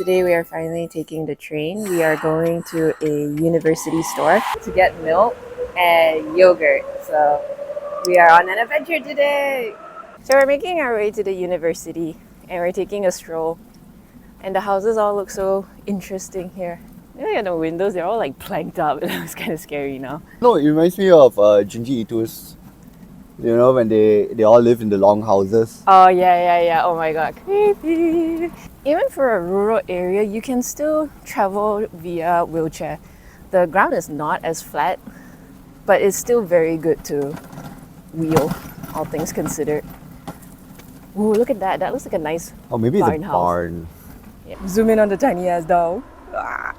today we are finally taking the train. We are going to a university store to get milk and yogurt. So we are on an adventure today. So we're making our way to the university and we're taking a stroll. And the houses all look so interesting here. Look at the windows, they're all like planked up. It looks kind of scary now. No, it reminds me of Junji Ito's. You know, when they all live in the long houses. Oh yeah. Oh my god, creepy. Even for a rural area, you can still travel via wheelchair. The ground is not as flat, but it's still very good to wheel, all things considered. Ooh, look at that. That looks like a nice Oh, maybe it's a barn house. barn. Yeah. Zoom in on the tiny ass dog. Ah.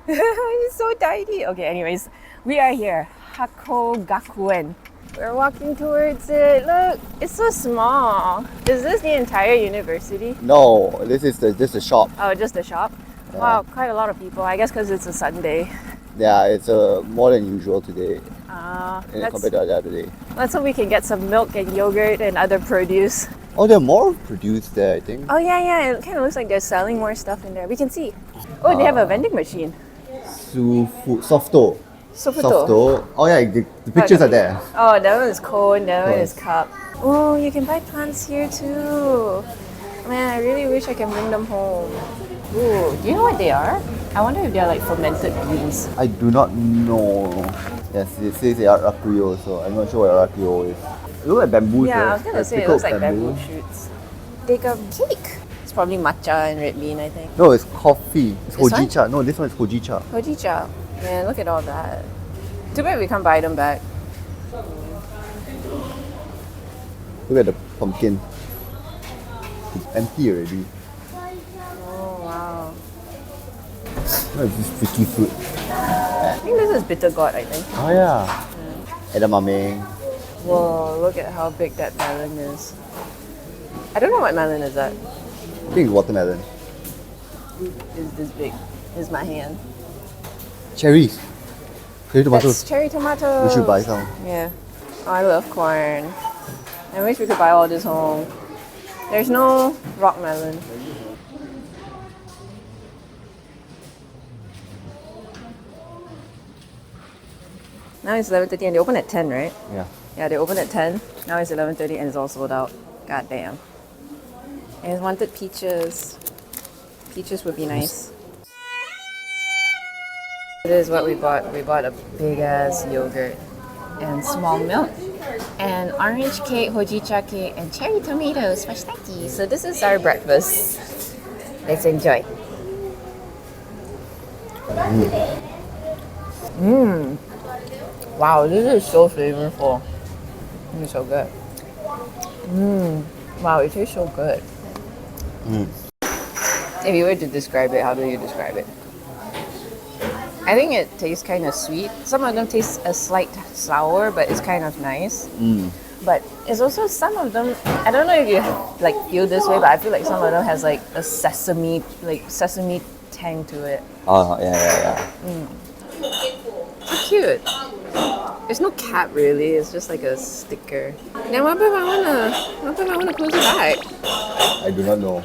It's so tiny. Okay, anyways, we are here. Hakogakuen. We're walking towards it. Look, it's so small. Is this the entire university? No, this is just a shop. Oh, just the shop? Yeah. Wow, quite a lot of people. I guess because it's a Sunday. Yeah, it's more than usual today compared to the other day. Let's hope we can get some milk and yogurt and other produce. Oh, there are more produce there, I think. Oh yeah. It kind of looks like they're selling more stuff in there. We can see. Oh, they have a vending machine. Softo. Oh yeah, the pictures are there. Oh, that one is cone, that one is cup. Oh, you can buy plants here too. Man, I really wish I can bring them home. Ooh, do you know what they are? I wonder if they're like fermented beans. I do not know. Yes, it says they are rakuyo, so I'm not sure what rakuyo is. It looks like bamboo. Yeah, right? I was gonna say it looks like bamboo shoots. They got cake. It's probably matcha and red bean, I think. No, it's coffee. It's This one? hojicha. No, this one is hojicha. Hojicha. Man, look at all that. Too bad we can't buy them back. Look at the pumpkin. It's empty already. Oh, wow. What is this sticky fruit? I think this is bitter gourd, I think. Oh yeah. Edamame. Whoa, look at how big that melon is. I don't know what melon is that. I think it's watermelon. It's this big. It's my hand. Cherries. Cherry tomatoes. That's cherry tomatoes. We should buy some. Yeah. Oh, I love corn. I wish we could buy all this home. There's no rock melon. Now it's 11:30 and they open at 10, right? Yeah. Yeah, they open at 10. Now it's 11:30 and it's all sold out. God damn. And it's wanted peaches. Peaches would be nice. This is what we bought. We bought a big ass yogurt and small milk and orange cake, hojicha cake, and cherry tomatoes for snacky. So this is our breakfast. Let's enjoy. Wow, this is so flavorful. It's so good. Wow, it tastes so good. If you were to describe it, how do you describe it? I think it tastes kind of sweet. Some of them taste a slight sour, but it's kind of nice. But it's also some of them. I don't know if you like feel this way, but I feel like some of them has like a sesame tang to it. Oh yeah. So cute. There's no cap really. It's just like a sticker. Now what if I wanna close it back? I do not know.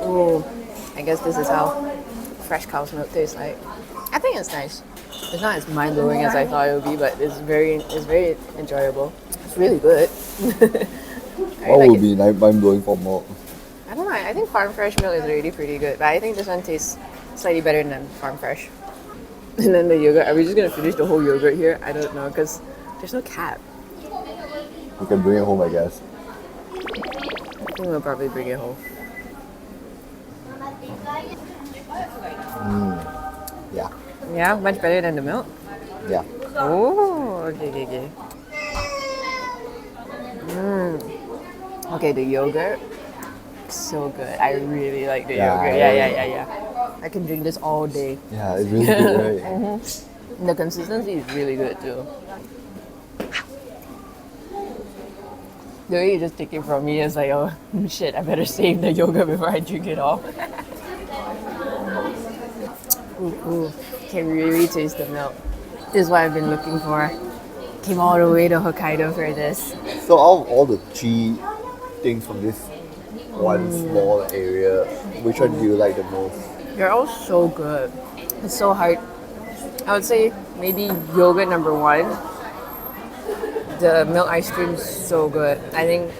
Oh, I guess this is how fresh cow's milk tastes like. I think it's nice. It's not as mind-blowing as I thought it would be, but it's very enjoyable. It's really good. What would be mind-blowing for milk? I don't know. I think farm fresh milk is really pretty good, but I think this one tastes slightly better than farm fresh. And then the yogurt. Are we just gonna finish the whole yogurt here? I don't know, because there's no cap. You can bring it home, I guess. I think we'll probably bring it home. Yeah. Yeah, much better than the milk. Yeah. Oh, okay. Okay, the yogurt, so good. I really like the yogurt. Yeah. I can drink this all day. Yeah, it's really good, right? The consistency is really good too. The way you just take it from me is like, oh shit, I better save the yogurt before I drink it all. Ooh, can really taste the milk. This is what I've been looking for. Came all the way to Hokkaido for this. So out of all the 3 things from this one small area, which one do you like the most? They're all so good. It's so hard. I would say maybe yogurt number 1. The milk ice cream is so good. I think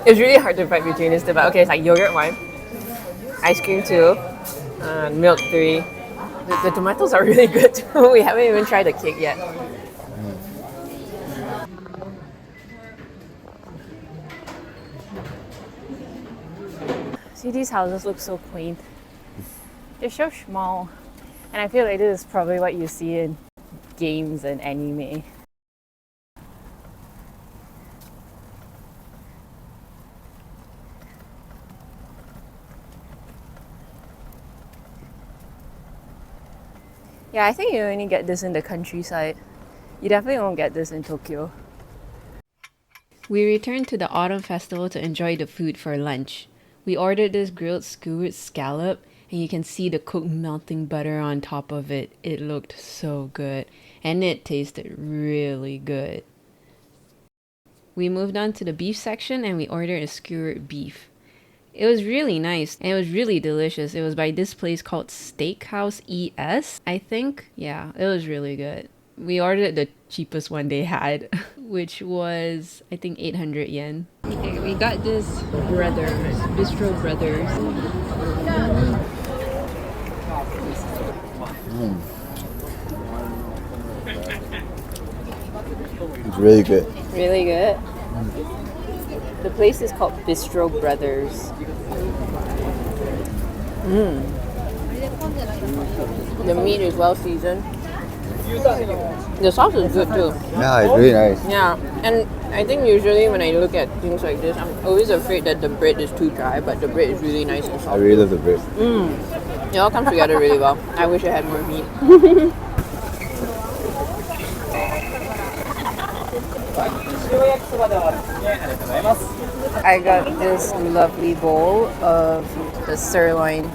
it's really hard to fight between this two, but okay, it's like yogurt 1, ice cream 2, milk 3. The tomatoes are really good too. We haven't even tried the cake yet. See, these houses look so quaint. They're so small. And I feel like this is probably what you see in games and anime. Yeah, I think you only get this in the countryside. You definitely won't get this in Tokyo. We returned to the autumn festival to enjoy the food for lunch. We ordered this grilled skewered scallop, and you can see the cooked melting butter on top of it. It looked so good, and it tasted really good. We moved on to the beef section and we ordered a skewered beef. It was really nice and it was really delicious. It was by this place called Steakhouse ES, I think. Yeah, it was really good. We ordered the cheapest one they had, which was, I think, 800 yen. Okay, we got this Bistro Brothers. It's really good. Really good. The place is called Bistro Brothers. The meat is well seasoned. The sauce is good too. Yeah, it's really nice. Yeah, and I think usually when I look at things like this, I'm always afraid that the bread is too dry, but the bread is really nice and I soft. really love the bread. It all comes together really well. I wish I had more meat. I got this lovely bowl of the sirloin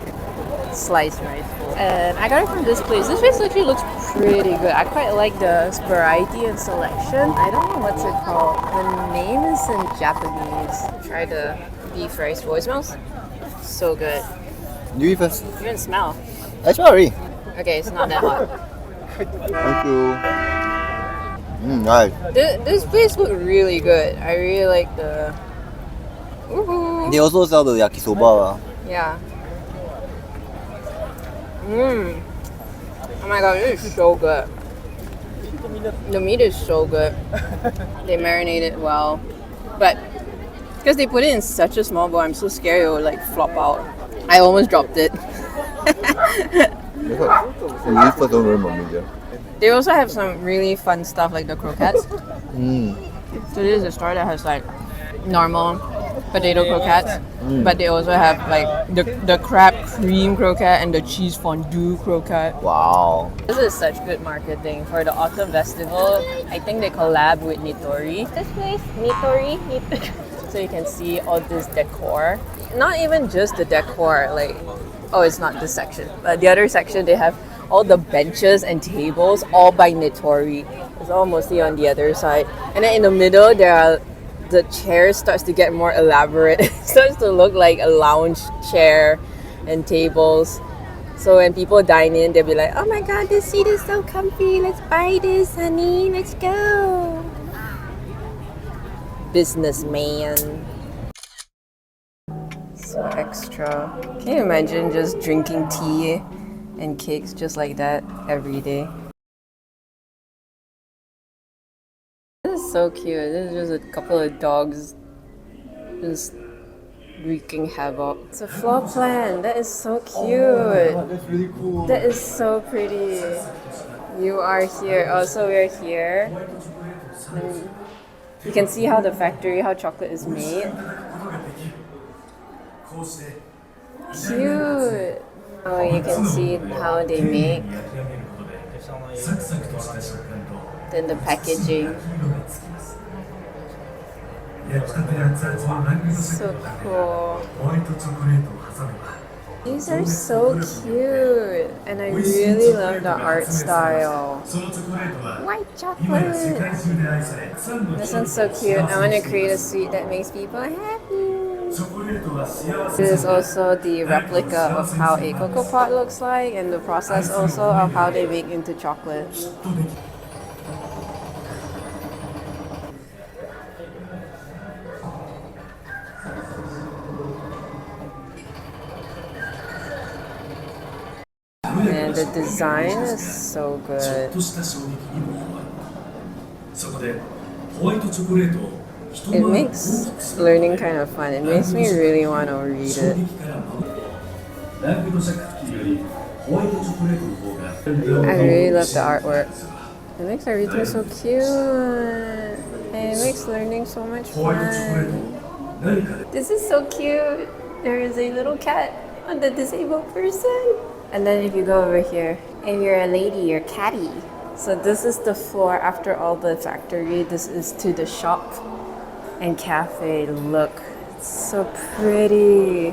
sliced rice bowl. And I got it from this place. This place actually looks pretty good. I quite like the variety and selection. I don't know what's it called. The name is in Japanese. Try the beef rice bowl. It smells so good. You eat first. You can smell. I smell already. Okay, it's not that hot. Thank you. Nice. This place looked really good. I really like the... Woohoo! They also sell the yakisoba. Yeah. Oh my god, it is so good. The meat is so good. They marinate it well. But because they put it in such a small bowl, I'm so scared it will like flop out. I almost dropped it. They also have some really fun stuff like the croquettes. So this is a store that has like normal potato croquettes, but they also have like the crab cream croquette and the cheese fondue croquette. Wow. This is such good marketing for the autumn festival. I think they collab with Nitori. This place, Nitori. So you can see all this decor. Not even just the decor, like, oh, it's not this section, but the other section they have all the benches and tables all by Nitori. It's all mostly on the other side. And then in the middle there are the chairs starts to get more elaborate. It starts to look like a lounge chair and tables. So when people dine in, they'll be like, oh my god, this seat is so comfy. Let's buy this, honey. Let's go. Businessman. So extra. Can you imagine just drinking tea and cakes just like that every day? This is so cute. This is just a couple of dogs just wreaking havoc. It's a floor plan. That is so cute. That's really cool. That is so pretty. You are here. Oh, so we're here. And you can see how the factory, how chocolate is made. Cute. Oh, you can see how they make. Then the packaging. So cool. These are so cute, and I really love the art style. White chocolate! This one's so cute. I want to create a sweet that makes people happy. This is also the replica of how a cocoa pot looks like, and the process also of how they make into chocolate. And the design is so good. It makes learning kind of fun. It makes me really want to read it. I really love the artwork. It makes everything so cute. And it makes learning so much fun. This is so cute. There is a little cat on the disabled person. And then if you go over here, if you're a lady, you're catty. So this is the floor after all the factory. This is to the shop and cafe. Look, it's so pretty.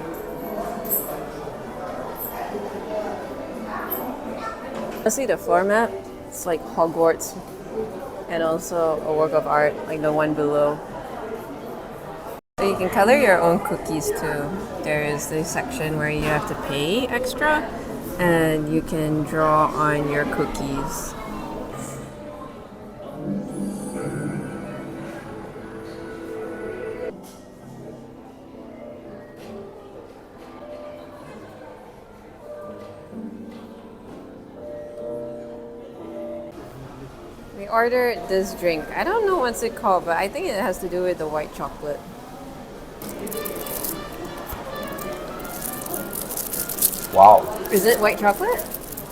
See the floor mat? It's like Hogwarts, and also a work of art like the one below. So you can color your own cookies too. There is a section where you have to pay extra, and you can draw on your cookies. We ordered this drink. I don't know what's it called, but I think it has to do with the white chocolate. Wow. Is it white chocolate?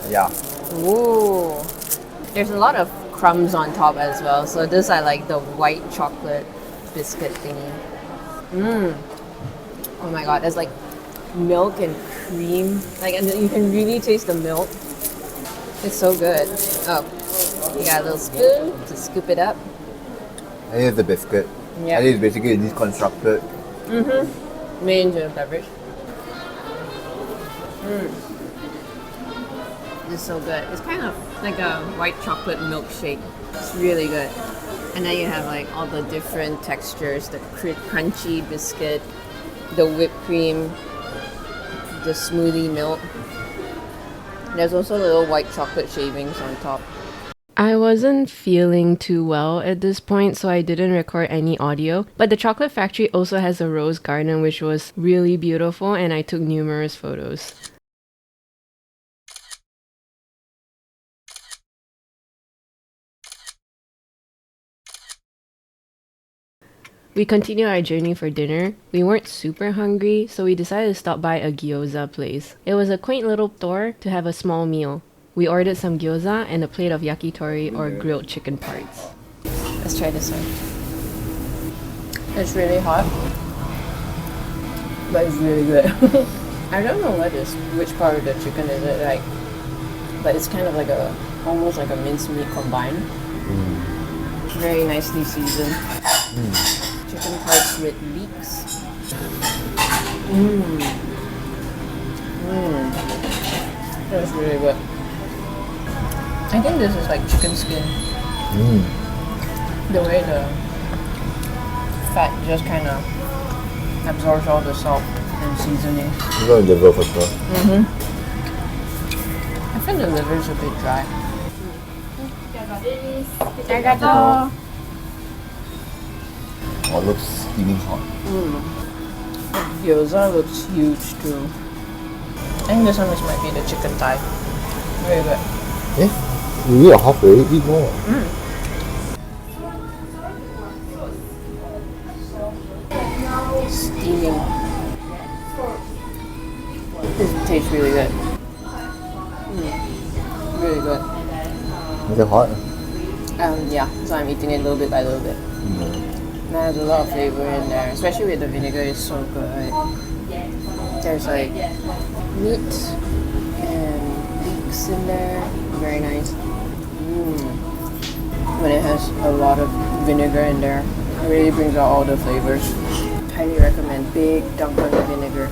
Yeah. Ooh. There's a lot of crumbs on top as well. So this I like the white chocolate biscuit thingy. Mmm. Oh my god, there's like milk and cream. Like, and you can really taste the milk. It's so good. Oh, you got a little spoon to scoop it up. And here's the biscuit. Yeah. And it's basically deconstructed. Made into a beverage. It's so good. It's kind of like a white chocolate milkshake. It's really good. And then you have like all the different textures, the crunchy biscuit, the whipped cream, the smoothie milk. There's also little white chocolate shavings on top. I wasn't feeling too well at this point, so I didn't record any audio. But the chocolate factory also has a rose garden, which was really beautiful, and I took numerous photos. We continued our journey for dinner. We weren't super hungry, so we decided to stop by a gyoza place. It was a quaint little store to have a small meal. We ordered some gyoza and a plate of yakitori or grilled chicken parts. Let's try this one. It's really hot, but it's really good. I don't know which part of the chicken is it like, but it's kind of like almost like a mincemeat combined. Very nicely seasoned. Chicken parts with leeks. That's really good. I think this is like chicken skin. The way the fat just kind of absorbs all the salt and seasoning. You got the liver for sure. I think the liver is a bit dry. Arigato. Oh, it looks steaming hot. Gyoza looks huge too. I think this one might be the chicken thigh. Very good. You eat a halfway, eat more. Steaming. This tastes really good. Really good. Is it hot? Yeah, so I'm eating it little bit by little bit. And there's a lot of flavor in there, especially with the vinegar. It's so good. There's like meat and leeks in there. Very nice. When it has a lot of vinegar in there, it really brings out all the flavors. Highly recommend. Big dunk on the vinegar.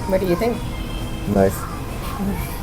What do you think? Nice.